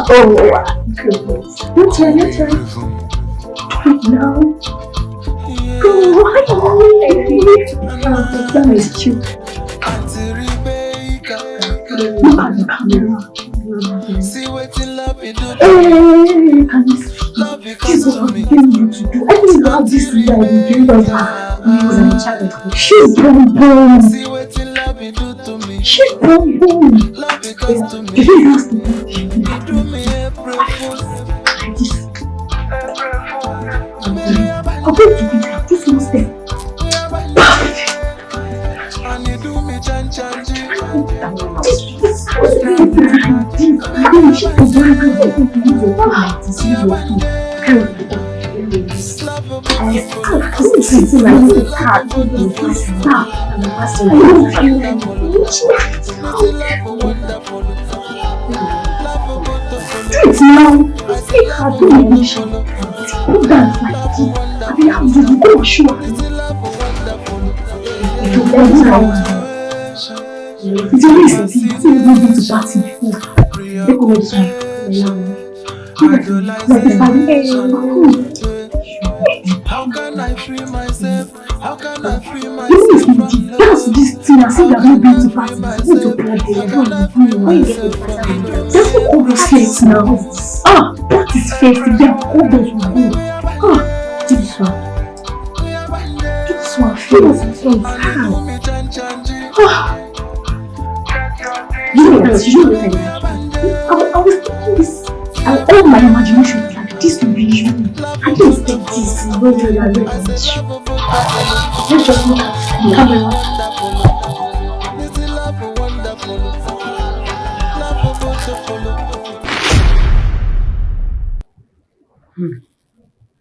Your turn. Now. Go. That is cute. Look at the camera. See what love you do. Hey, can you see? This is what I'm telling you to do. I think you have this guy in the She's boom. See what love you do to me. She's boom. Love it comes to me. You have to You do me April Fool. I'm going to be there. Just one step. And you do me chan. It's a risk. It's a to party before. They come with me. How can I free myself? How can I free myself? That's this thing. I said that we've been to party. We need to play That's not all those face now. That is face. They are all those who go. This one. Feels I was thinking this, all my imagination was like, this will be you. I didn't expect this. Let's just look at the camera.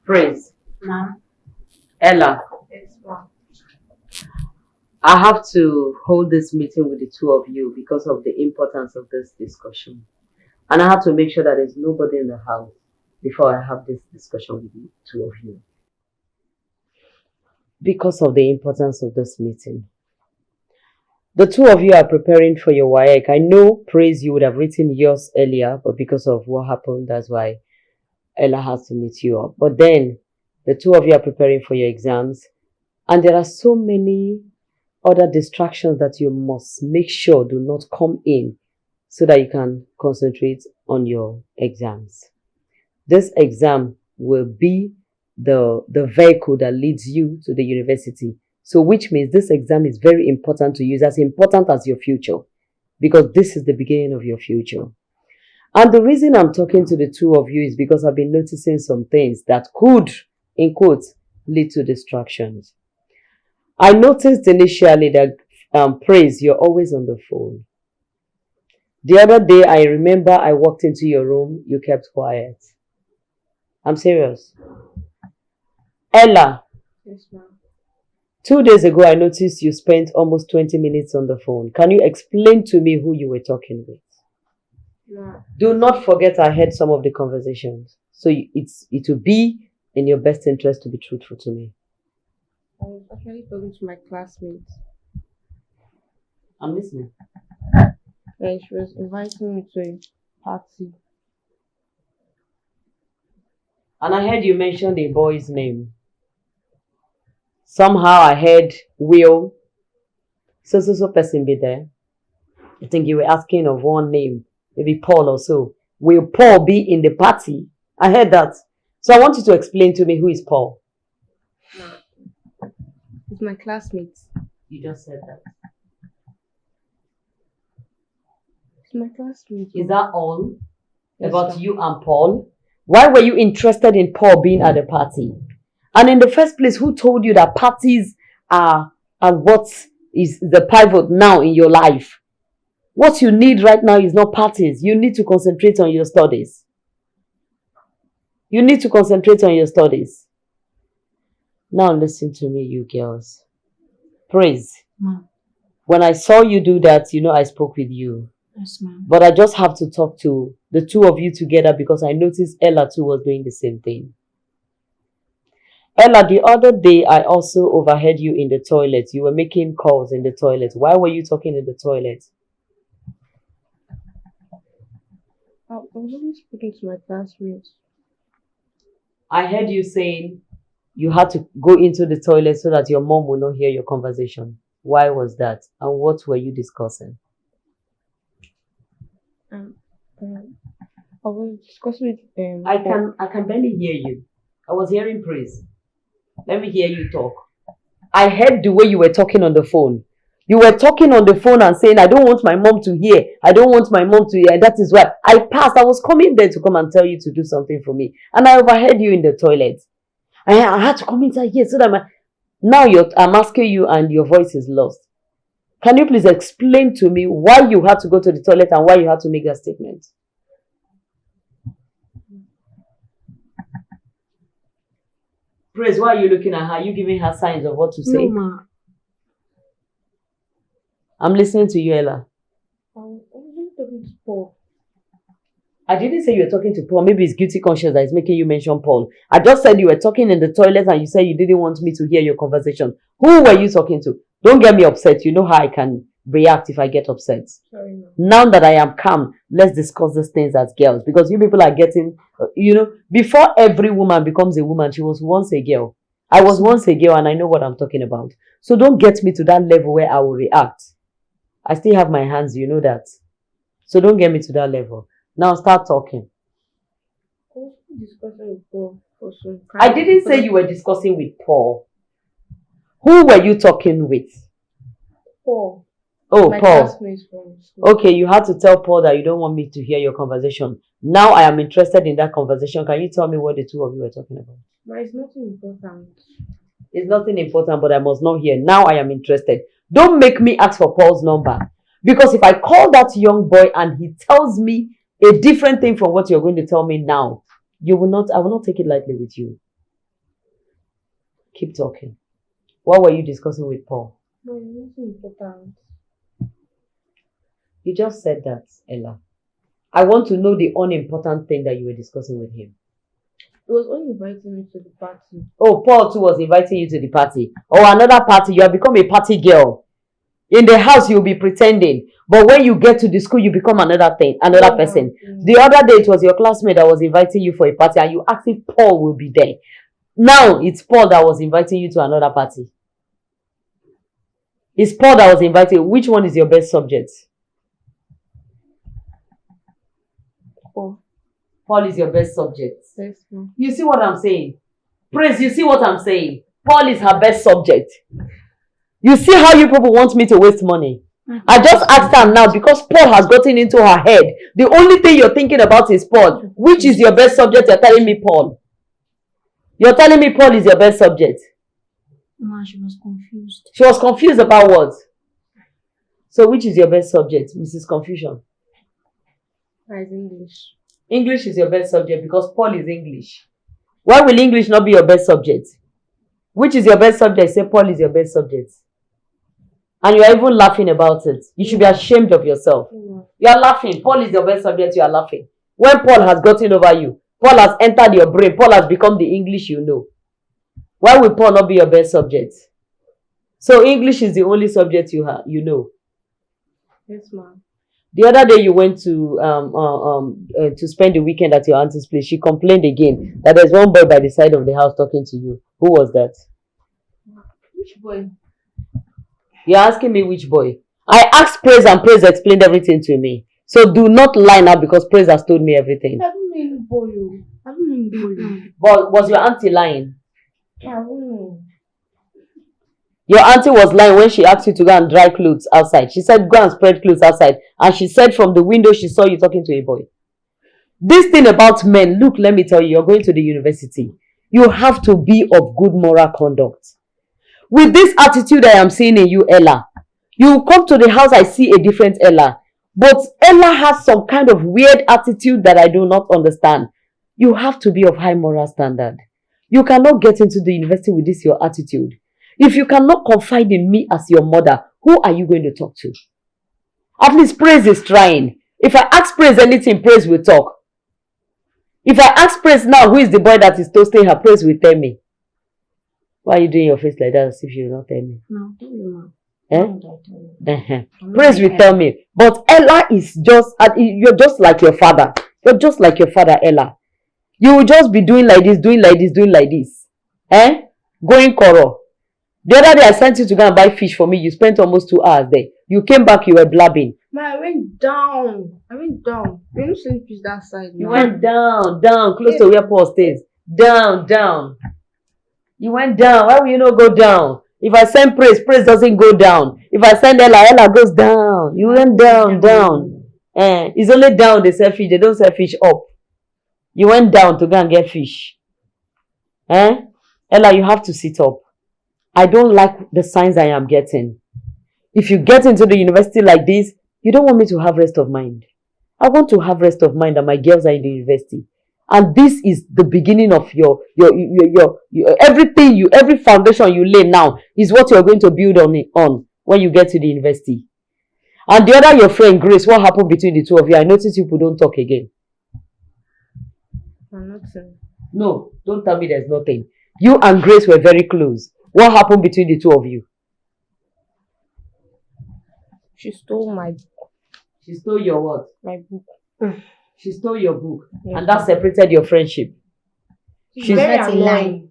Praise. Ma'am. Ella. Yes, ma'am. I have to hold this meeting with the two of you because of the importance of this discussion. And I have to make sure that there's nobody in the house before I have this discussion with the two of you. Because of the importance of this meeting. The two of you are preparing for your WAEC. I know, Praise, you would have written yours earlier, but because of what happened, that's why Ella has to meet you up. But then, the two of you are preparing for your exams. And there are so many other distractions that you must make sure do not come in so that you can concentrate on your exams. This exam will be the vehicle that leads you to the university. So which means this exam is very important to you, as important as your future, because this is the beginning of your future. And the reason I'm talking to the two of you is because I've been noticing some things that could, in quotes, lead to distractions. I noticed initially that, Praise, you're always on the phone. The other day, I remember I walked into your room, you kept quiet. I'm serious. Ella. Yes, ma'am. 2 days ago, I noticed you spent almost 20 minutes on the phone. Can you explain to me who you were talking with? No. Do not forget I heard some of the conversations. So it will be in your best interest to be truthful to me. I was actually talking to my classmates. I'm listening. And she was inviting me to a party. And I heard you mention a boy's name. Somehow I heard Will. So person be there. I think you were asking of one name. Maybe Paul or so. Will Paul be in the party? I heard that. So I want you to explain to me who is Paul. No. It's my classmates. You just said that. It's my classmates. Is that all about sir. you and Paul? Why were you interested in Paul being at the party? And in the first place, who told you that parties are what is the pivot now in your life? What you need right now is not parties. You need to concentrate on your studies. You need to concentrate on your studies. Now listen to me, you girls. Praise. Ma'am. When I saw you do that, you know I spoke with you. Yes, ma'am. But I just have to talk to the two of you together because I noticed Ella too was doing the same thing. Ella, the other day I also overheard you in the toilet. You were making calls in the toilet. Why were you talking in the toilet? I was only speaking to my classmates. I heard you saying you had to go into the toilet so that your mom will not hear your conversation. Why was that? And what were you discussing? Um, I was discussing with I can barely hear you. I was hearing praise. Let me hear you talk. I heard the way you were talking on the phone. You were talking on the phone and saying, I don't want my mom to hear. I don't want my mom to hear. And that is why I passed. I was coming there to come and tell you to do something for me. And I overheard you in the toilet. I had to come inside here so that now I'm asking you and your voice is lost. Can you please explain to me why you had to go to the toilet and why you had to make that statement? Praise, why are you looking at her? Are you giving her signs of what to say? No, ma. I'm listening to you, Ella. I was only talking to Paul. I didn't say you were talking to Paul. Maybe it's guilty conscience that is making you mention Paul. I just said you were talking in the toilet and you said you didn't want me to hear your conversation. Who were you talking to? Don't get me upset. You know how I can react if I get upset. Sorry, ma. Now that I am calm, let's discuss these things as girls. Because you people are getting, before every woman becomes a woman, she was once a girl. I was once a girl and I know what I'm talking about. So don't get me to that level where I will react. I still have my hands, you know that. So don't get me to that level. Now start talking. I was discussing with Paul for some time. I didn't say you were discussing with Paul. Who were you talking with? Paul. Oh, My Paul. classmates from school. Okay, you had to tell Paul that you don't want me to hear your conversation. Now I am interested in that conversation. Can you tell me what the two of you were talking about? Ma, it's nothing important. It's nothing important, but I must not hear. Now I am interested. Don't make me ask for Paul's number. Because if I call that young boy and he tells me a different thing from what you're going to tell me now, I will not take it lightly with you. Keep talking. What were you discussing with Paul? No, it's nothing important. You just said that, Ella. I want to know the unimportant thing that you were discussing with him. He was only inviting me to the party. Oh, Paul too was inviting you to the party. Or another party. You have become a party girl. In the house, you'll be pretending. But when you get to the school, you become another person. The other day, it was your classmate that was inviting you for a party and you asked if Paul will be there. Now, it's Paul that was inviting you to another party. It's Paul that was inviting. Which one is your best subject? Paul. Paul is your best subject. Yes, ma'am. You see what I'm saying? Praise, you see what I'm saying? Paul is her best subject. You see how you people want me to waste money? I just asked her now because Paul has gotten into her head. The only thing you're thinking about is Paul. Which is your best subject? You're telling me Paul. You're telling me Paul is your best subject. Ma, she was confused. She was confused about what? So which is your best subject, Mrs. Confusion? That is English. English is your best subject because Paul is English. Why will English not be your best subject? Which is your best subject? Say Paul is your best subject. And you are even laughing about it. You should be ashamed of yourself. You are laughing. Paul is your best subject. You are laughing. When Paul has gotten over you, Paul has entered your brain. Paul has become the English you know. Why will Paul not be your best subject? So English is the only subject you know. Yes, ma'am. The other day you went to spend the weekend at your auntie's place. She complained again that there's one boy by the side of the house talking to you. Who was that? Which boy? You're asking me which boy? I asked Praise and Praise explained everything to me. So do not lie now because Praise has told me everything. I don't know any boy. I don't know any boy. But was your auntie lying? I don't know. Your auntie was lying when she asked you to go and dry clothes outside. She said go and spread clothes outside. And she said from the window she saw you talking to a boy. This thing about men, look, let me tell you, you're going to the university. You have to be of good moral conduct. With this attitude I am seeing in you, Ella, you come to the house, I see a different Ella. But Ella has some kind of weird attitude that I do not understand. You have to be of high moral standard. You cannot get into the university with this your attitude. If you cannot confide in me as your mother, who are you going to talk to? At least Praise is trying. If I ask Praise anything, Praise will talk. If I ask Praise now, who is the boy that is toasting her, Praise will tell me. Why are you doing your face like that as if you will not tell me? No, tell you, Eh? Praise will tell me. But Ella is just, you're just like your father. You're just like your father, Ella. You will just be doing like this, doing like this, doing like this. Going Koro. The other day I sent you to go and buy fish for me. You spent almost 2 hours there. You came back, you were blabbing. Ma, I went down. You don't see fish that side. You went down, close to where Paul stays. Down. You went down. Why will you not go down? If I send praise doesn't go down. If I send Ella goes down. You went down. It's only down they sell fish. They don't sell fish up. You went down to go and get fish. Ella, you have to sit up. I don't like the signs I am getting. If you get into the university like this, you don't want me to have rest of mind. I want to have rest of mind that my girls are in the university. And this is the beginning of your everything every foundation you lay now is what you're going to build on when you get to the university. And the other, your friend Grace, what happened between the two of you? I noticed people don't talk again. Nothing. No, don't tell me there's nothing. You and Grace were very close. What happened between the two of you? She stole my book. She stole your what? My book. She stole your book. Yes. And that separated your friendship. She's very annoying.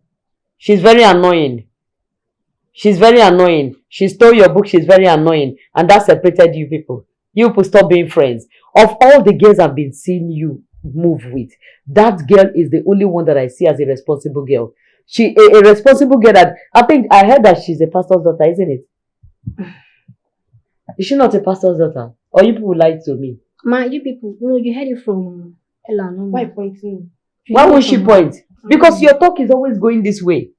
She's very annoying. She stole your book. She's very annoying. And that separated you people. You people stop being friends. Of all the girls I've been seeing you move with, that girl is the only one that I see as a responsible girl. She a responsible girl that I heard that she's a pastor's daughter, isn't it? Is she not a pastor's daughter? Or you people lied to me? Ma, you people, no, you heard it from Ella. No, why pointing? Why won't she point? Because your talk is always going this way.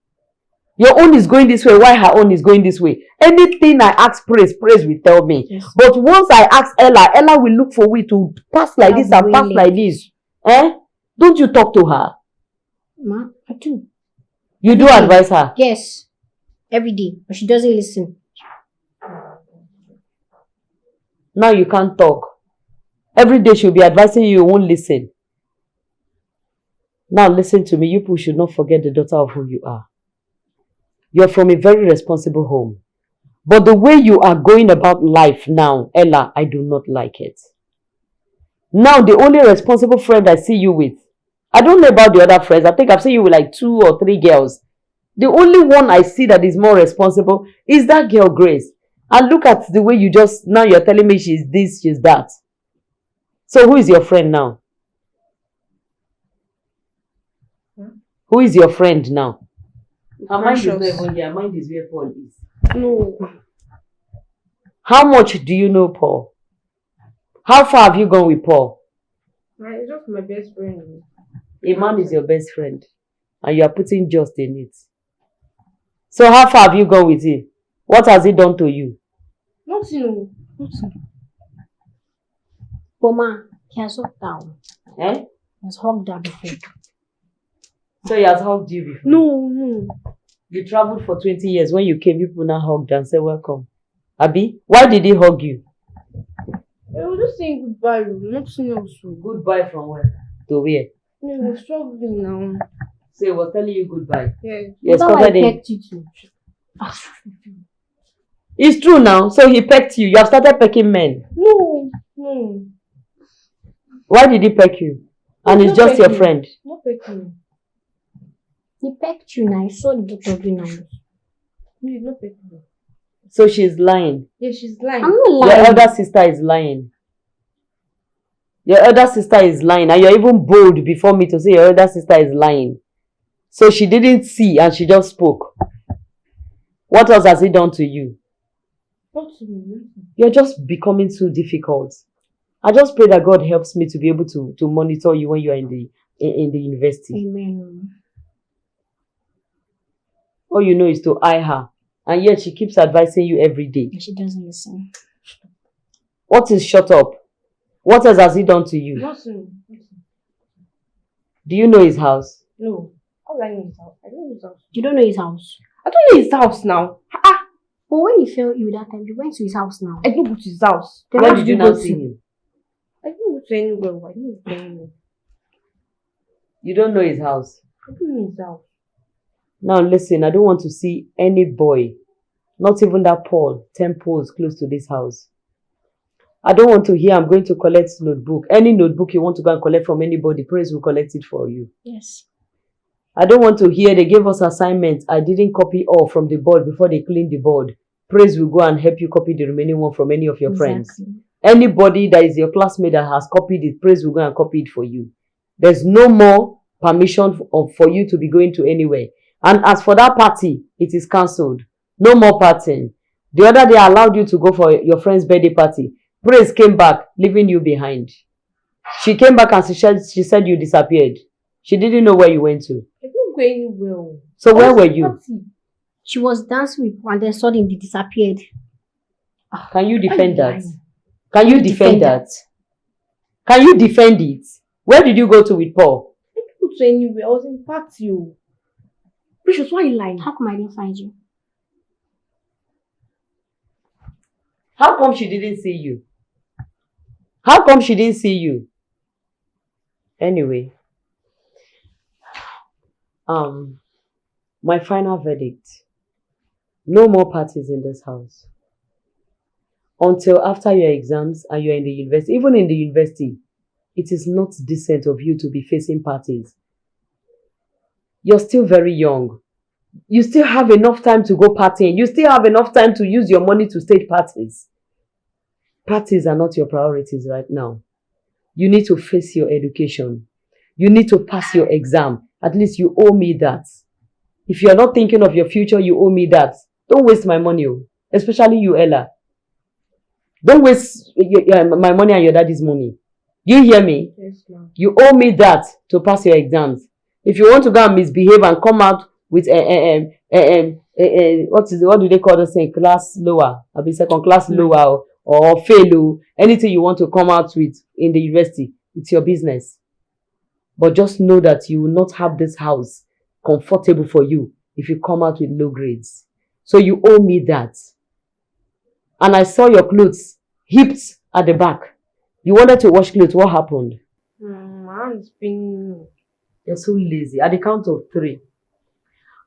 Your own is going this way. Why her own is going this way? Anything I ask praise will tell me. Yes. But once I ask Ella will look for way to pass like this and pass like this. Don't you talk to her? Ma, I do. You do advise her? Yes. Every day. But she doesn't listen. Now you can't talk. Every day she'll be advising you, you won't listen. Now listen to me. You people should not forget the daughter of who you are. You're from a very responsible home. But the way you are going about life now, Ella, I do not like it. Now the only responsible friend I see you with, I don't know about the other friends. I think I've seen you with like 2 or 3 girls. The only one I see that is more responsible is that girl Grace. And look at the way now you're telling me she's this, she's that. So who is your friend now? Who is your friend now? Her mind is not even here. Her mind is where Paul is. No. How much do you know Paul? How far have you gone with Paul? It's just my best friend. A man is your best friend. And you are putting just in it. So how far have you gone with him? What has he done to you? Nothing. Mama, he has hugged down. He has hugged down before. So he has hugged you before? No. You traveled for 20 years. When you came, people now hugged and said, welcome. Abi, why did he hug you? I was just saying goodbye. Nothing else. Goodbye from where? To where? He was traveling now. So he was telling you goodbye? Yes, because I pecked you too. It's true now. So he pecked you. You have started pecking men. No. Why did he peck you? And it's just your friend. Not pecking. He pecked you now. I saw the both of you now. No, he's not pecking you. So she's lying. Yeah, she's lying. I'm not lying. Your elder sister is lying. And you're even bold before me to say your elder sister is lying. So she didn't see and she just spoke. What else has he done to you? You're just becoming so difficult. I just pray that God helps me to be able to monitor you when you are in the university. Amen. All you know is to eye her. And yet she keeps advising you every day. She doesn't listen. What is shut up? What else has he done to you? Nothing. Do you know his house? No. How do I know his house? I don't know his house. You don't know his house? I don't know his house now. But when he fell ill that time, you went to his house now. I don't go to his house. Then where did you not see him? I don't go to anywhere. I don't go to anywhere. You don't know his house? I don't know his house. Now listen, I don't want to see any boy, not even that Paul, 10 poles close to this house. I don't want to hear I'm going to collect notebook. Any notebook you want to go and collect from anybody, Praise will collect it for you. Yes. I don't want to hear they gave us assignments. I didn't copy all from the board before they cleaned the board. Praise will go and help you copy the remaining one from any of your friends. Anybody that is your classmate that has copied it, Praise will go and copy it for you. There's no more permission for you to be going to anywhere. And as for that party, it is cancelled. No more partying. The other day I allowed you to go for your friend's birthday party. Praise came back, leaving you behind. She came back and she said you disappeared. She didn't know where you went to. I didn't go anywhere. So where were you? She was dancing with and then suddenly disappeared. Can you defend that? Can you defend that? Can you defend it? Where did you go to with Paul? I didn't go to anywhere. I was in party. Precious, why are you lying? How come I didn't find you? How come she didn't see you? How come she didn't see you? Anyway, my final verdict. No more parties in this house. Until after your exams and you're in the university. Even in the university, it is not decent of you to be facing parties. You're still very young. You still have enough time to go partying. You still have enough time to use your money to stage parties. Parties are not your priorities right now. You need to face your education. You need to pass your exam. At least you owe me that. If you are not thinking of your future, you owe me that. Don't waste my money, especially you, Ella. Don't waste my money and your daddy's money. Do you hear me? Yes, ma'am. You owe me that to pass your exams. If you want to go and misbehave and come out with what do they call this thing? Class lower, I'll be second class lower or fail, anything you want to come out with in the university, it's your business. But just know that you will not have this house comfortable for you if you come out with low grades. So you owe me that. And I saw your clothes heaped at the back. You wanted to wash clothes. What happened? Man's been... You're so lazy. At the count of 3,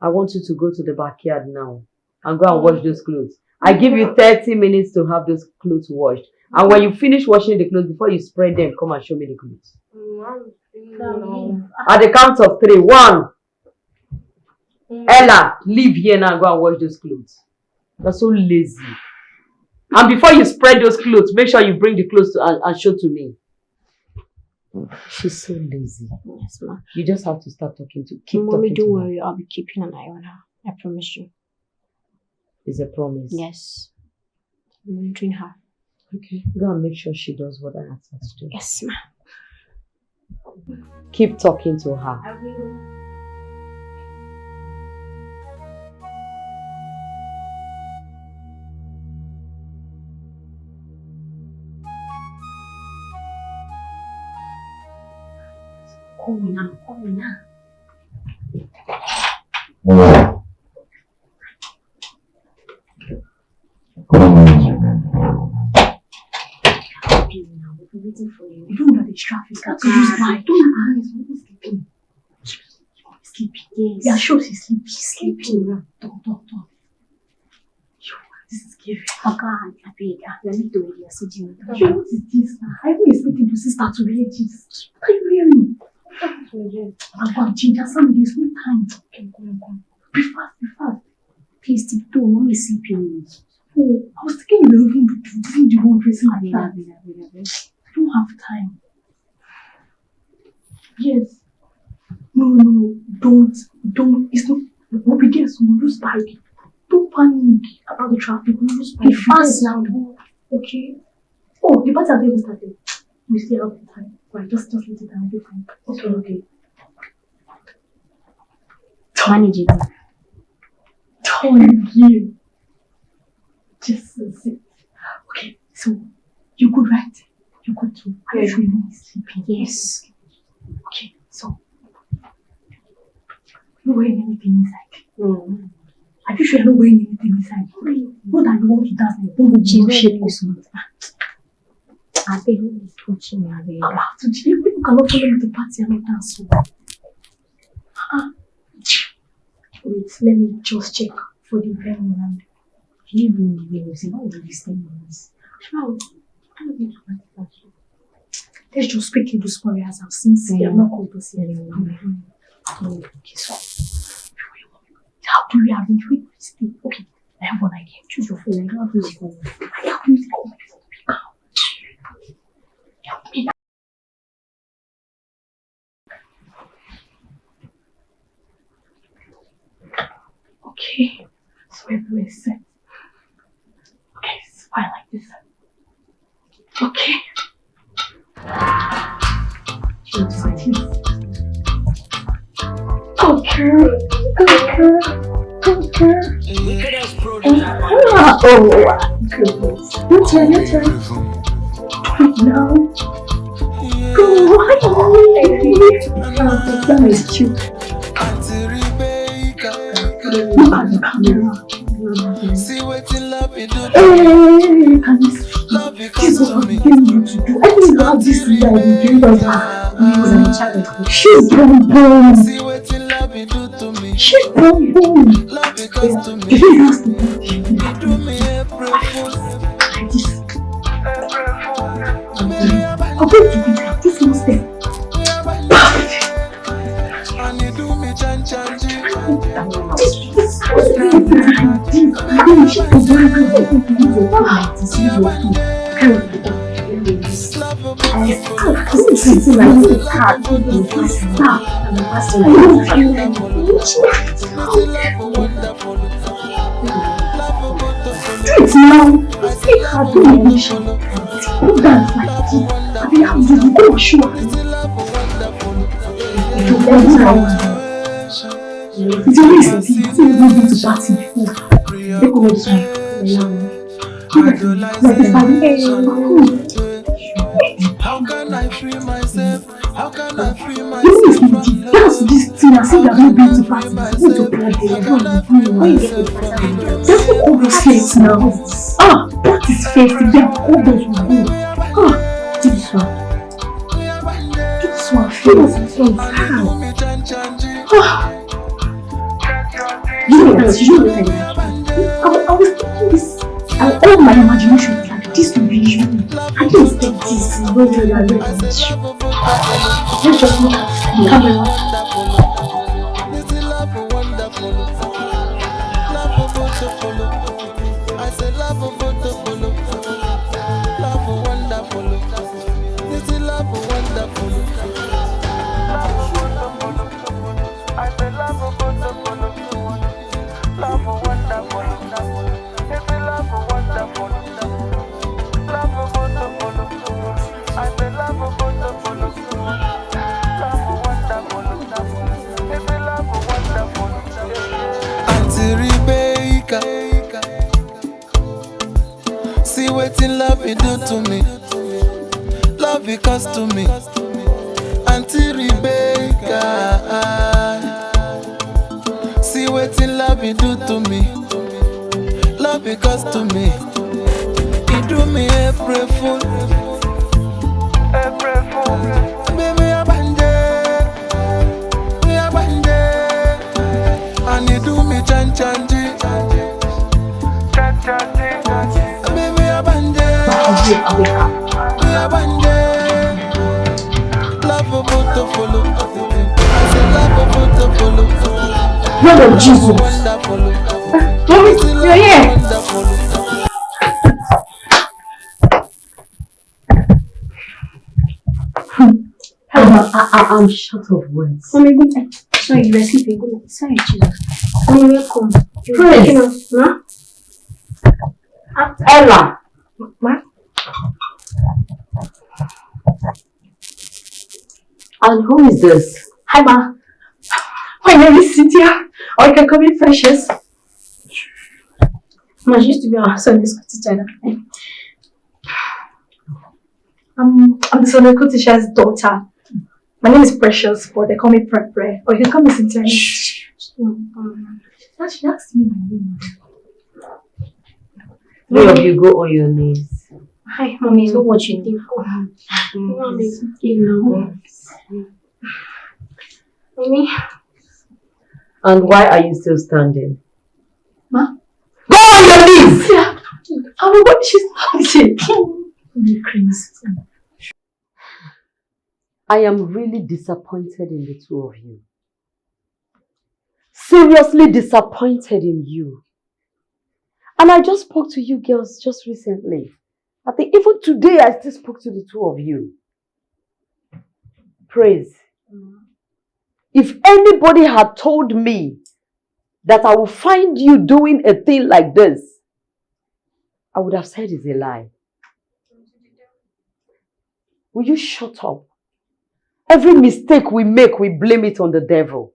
I want you to go to the backyard now and go and wash those clothes. I give you 30 minutes to have those clothes washed. And when you finish washing the clothes, before you spread them, come and show me the clothes. At the count of 3. 1. Ella, leave here now and go and wash those clothes. You're so lazy. And before you spread those clothes, make sure you bring the clothes and show to me. She's so lazy. Yes, ma. You just have to start talking to keep Mommy, talking don't to worry. her. I'll be keeping an eye on her. I promise you. It's a promise. Yes. I'm monitoring her. Okay. Go and make sure she does what I asked her to do. Yes, ma. Keep talking to her. I will. Call me now. Call me now. We're waiting for you. You don't know there's traffic. Don't lie. He's sleeping. Sleeping. Yes. Yeah, sure she's sleeping. She's sleeping. Talk. This is scary. Oh God, I beg. I need to wear your sitting. What is this now? I was expecting to sister to really Jesus. What are you wearing? I'm going to change some of this one time. Okay, go. Be fast. Please, tiptoe. Mommy is sleeping. Oh, I was thinking you were even doing the whole dressing like that. I don't have time. Yes. No. Don't. It's not. We'll be there soon. We'll lose bike. Don't panic about the traffic. We'll lose bike. Be fast now. Okay. Oh, the party has even started. We still have the time. Right, just let it down. Be fine. Okay. Manage it. Thank you. Just sit. Okay, so you good, right? You good too. Are you sure you won't be sleeping? Yes. Okay, so you're wearing anything inside? No. Are you sure you're not wearing anything inside? Not that you want to dance like don't go shape or something. I beg you to touch me. I beg. To people cannot follow me to party and not dance. So. Wait, let me just check for the venue and leave in the venue. Say, what will be 10 minutes? Sure. Let's just quickly do small as I've seen. See, I'm not called to see anyone. Okay, so how do we arrange? Wait, stay. Okay, I have one idea. Choose your phone. I don't have to use your phone. I have to use your phone. Help me now. Okay, so everywhere is set. Okay, it's fine like this. Okay. Okay. Oh, goodness. Your turn. Now. Go. Hi, that is cute. Look at the camera. See what in love you do. Hey, can you see? This is what I'm getting you to do. I think you have this guy in because she's boom. See what in love you do to me. She's boom. Love it comes to me. You have to You do me April Fool. like this. I'm going to be like this one step. And you do me chan. How can I free myself? How can I free myself? That's this thing. I said you're not going to party. You're going to play. That's what all those fakes now. That is fake. They are all those who go. This one. Feels so bad. You know, I was thinking this. All my imagination was like, this will be you. I didn't expect this. Let's just look at the camera. See what in love you do to me. Love it cost to me. Auntie Rebecca. See what in love you do to me. Love it cost to me. You do me April Fool. Baby, and you do me chan. Baby, love about to follow. I say love about to follow. Lord of Jesus. You're here. I'm short of words. Sorry, you were sleeping. Sorry, Jesus. Welcome. Praise. Ella. Ma? And who is this? Hi, Ma. My name is Cynthia. Or you can call me Precious. Ma, she used to be our Sunday school teacher. I'm the Sunday school teacher's daughter. My name is Precious, but they call me Pre. Or you can call me Cynthia. She asked me my name. Three of you go on your knees. Hi, Mommy. So what you think for? Mommy. And why are you still standing? Ma? Go on your knees! Yeah. Oh, what? She's not shaking. You're crazy. I am really disappointed in the two of you. Seriously disappointed in you. And I just spoke to you girls just recently. I think even today I still spoke to the two of you. Praise. If anybody had told me that I will find you doing a thing like this, I would have said it's a lie. Will you shut up? Every mistake we make, we blame it on the devil.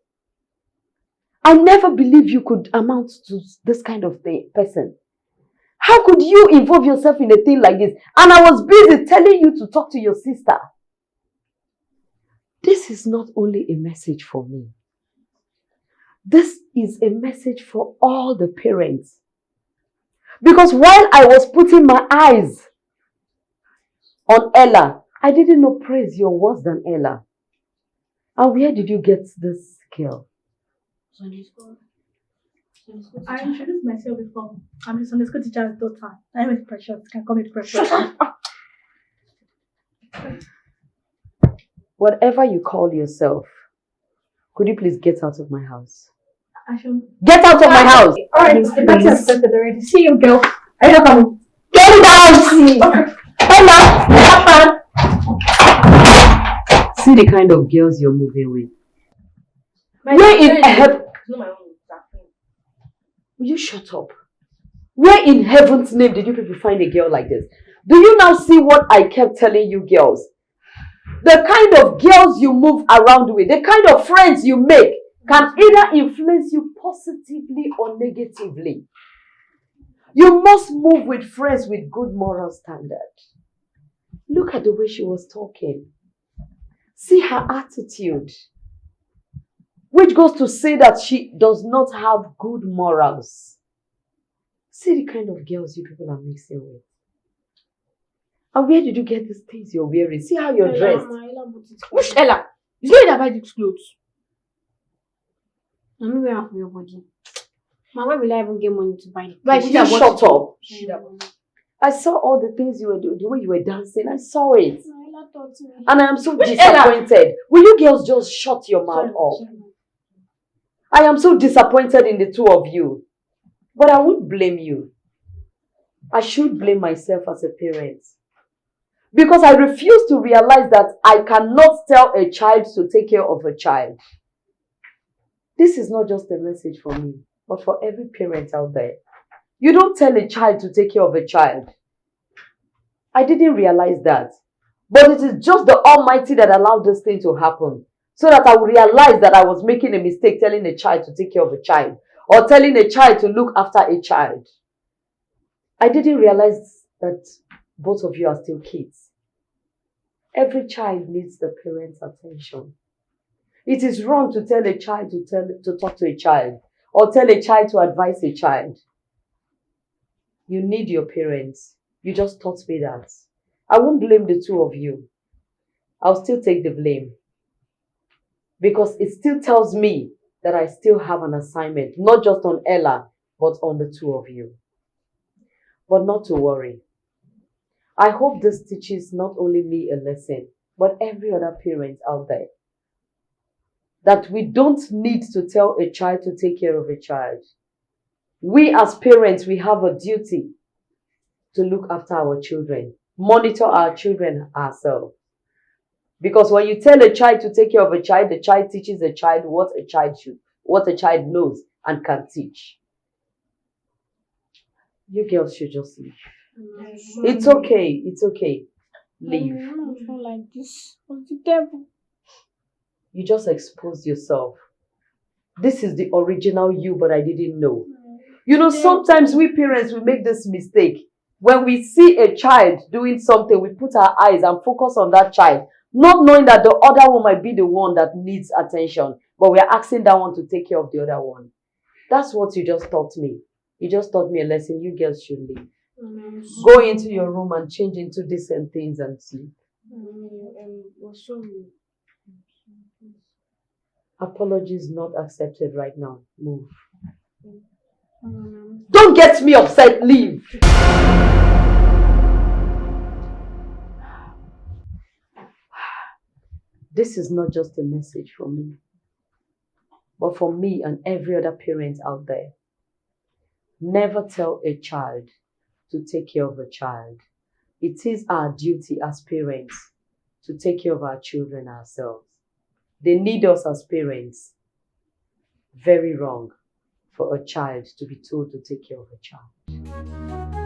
I never believed you could amount to this kind of person. How could you involve yourself in a thing like this? And I was busy telling you to talk to your sister. This is not only a message for me. This is a message for all the parents. Because while I was putting my eyes on Ella, I didn't know Praise you're worse than Ella. And where did you get this girl? Sunday school. I introduced myself before. I'm the Sunday school teacher's daughter. My name is Precious. You can call me Precious. Whatever you call yourself, could you please get out of my house? Get out of my house! Alright, the party has started already. See you, girl. Are you not coming? Get down! Emma! See the kind of girls you're moving with. Where in heaven? Will you shut up? Where in heaven's name did you people find a girl like this? Do you now see what I kept telling you girls? The kind of girls you move around with, the kind of friends you make can either influence you positively or negatively. You must move with friends with good moral standard. Look at the way she was talking. See her attitude. Which goes to say that she does not have good morals. See the kind of girls you people are mixing with. And where did you get these things you're wearing? See how you're dressed. Which Ella? You know that buy these clothes. I'm wearing out for your body. Ma, where will I even get money to buy it? Right, you shut up. I saw all the things you were doing, the way you were dancing. I saw it. And I am so disappointed. Will you girls just shut your mouth up? I am so disappointed in the two of you. But I won't blame you. I should blame myself as a parent. Because I refuse to realize that I cannot tell a child to take care of a child. This is not just a message for me, but for every parent out there. You don't tell a child to take care of a child. I didn't realize that. But it is just the Almighty that allowed this thing to happen. So that I would realize that I was making a mistake telling a child to take care of a child. Or telling a child to look after a child. I didn't realize that both of you are still kids. Every child needs the parent's attention. It is wrong to tell a child to talk to a child. Or tell a child to advise a child. You need your parents. You just taught me that. I won't blame the two of you. I'll still take the blame. Because it still tells me that I still have an assignment. Not just on Ella, but on the two of you. But not to worry. I hope this teaches not only me a lesson, but every other parent out there. That we don't need to tell a child to take care of a child. We as parents, we have a duty to look after our children. Monitor our children ourselves. Because when you tell a child to take care of a child, the child teaches a child what a child knows and can teach. You girls should just leave. It's okay. It's okay. Leave. I don't like this. What's the devil? You just exposed yourself. This is the original you, but I didn't know. You know, sometimes we parents, we make this mistake. When we see a child doing something, we put our eyes and focus on that child, not knowing that the other one might be the one that needs attention, but we are asking that one to take care of the other one. That's what you just taught me. You just taught me a lesson. You girls should leave. Go into your room and change into decent things and sleep. Apologies not accepted right now. Move. Don't get me upset. Leave. This is not just a message for me, but for me and every other parent out there. Never tell a child to take care of a child. It is our duty as parents to take care of our children ourselves. They need us as parents. Very wrong for a child to be told to take care of a child.